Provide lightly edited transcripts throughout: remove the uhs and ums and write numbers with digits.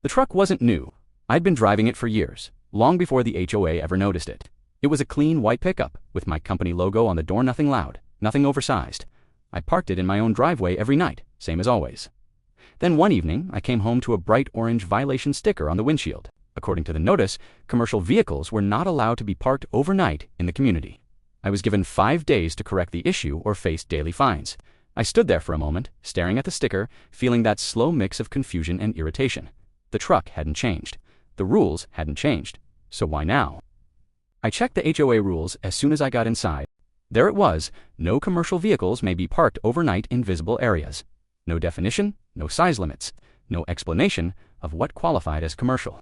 The truck wasn't new. I'd been driving it for years, long before the HOA ever noticed it. It was a clean white pickup, with my company logo on the door, nothing loud, nothing oversized. I parked it in my own driveway every night, same as always. Then one evening, I came home to a bright orange violation sticker on the windshield. According to the notice, commercial vehicles were not allowed to be parked overnight in the community. I was given 5 days to correct the issue or face daily fines. I stood there for a moment, staring at the sticker, feeling that slow mix of confusion and irritation. The truck hadn't changed. The rules hadn't changed. So why now? I checked the HOA rules as soon as I got inside. There it was: no commercial vehicles may be parked overnight in visible areas. No definition, no size limits, no explanation of what qualified as commercial.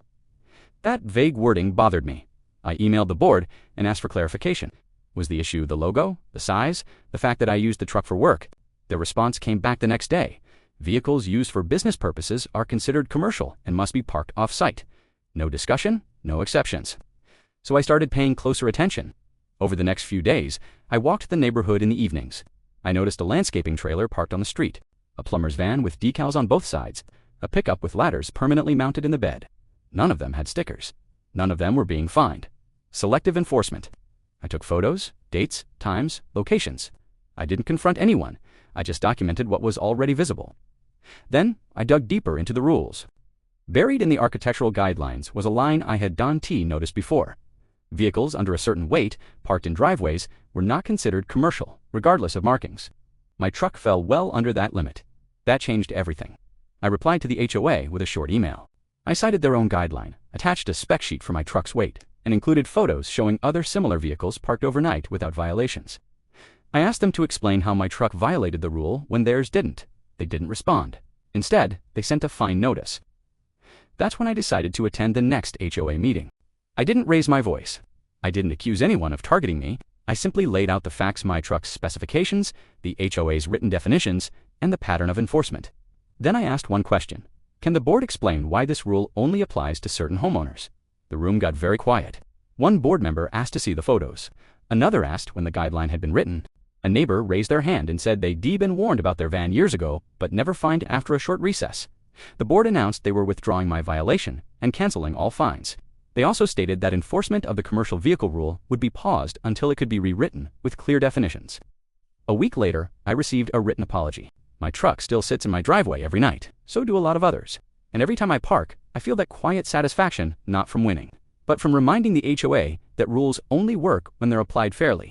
That vague wording bothered me. I emailed the board and asked for clarification. Was the issue the logo, the size, the fact that I used the truck for work? Their response came back the next day. Vehicles used for business purposes are considered commercial and must be parked off-site. No discussion, no exceptions. So I started paying closer attention. Over the next few days, I walked the neighborhood in the evenings. I noticed a landscaping trailer parked on the street, a plumber's van with decals on both sides, a pickup with ladders permanently mounted in the bed. None of them had stickers. None of them were being fined. Selective enforcement. I took photos, dates, times, locations. I didn't confront anyone. I just documented what was already visible. Then I dug deeper into the rules. Buried in the architectural guidelines was a line I had noticed before. Vehicles under a certain weight, parked in driveways, were not considered commercial, regardless of markings. My truck fell well under that limit. That changed everything. I replied to the HOA with a short email. I cited their own guideline, attached a spec sheet for my truck's weight, and included photos showing other similar vehicles parked overnight without violations. I asked them to explain how my truck violated the rule when theirs didn't. They didn't respond. Instead, they sent a fine notice. That's when I decided to attend the next HOA meeting. I didn't raise my voice. I didn't accuse anyone of targeting me. I simply laid out the facts: my truck's specifications, the HOA's written definitions, and the pattern of enforcement. Then I asked one question. Can the board explain why this rule only applies to certain homeowners? The room got very quiet. One board member asked to see the photos. Another asked when the guideline had been written. A neighbor raised their hand and said they'd been warned about their van years ago, but never fined after a short recess. The board announced they were withdrawing my violation and canceling all fines. They also stated that enforcement of the commercial vehicle rule would be paused until it could be rewritten with clear definitions. A week later, I received a written apology. My truck still sits in my driveway every night. So do a lot of others. And every time I park, I feel that quiet satisfaction, not from winning, but from reminding the HOA that rules only work when they're applied fairly.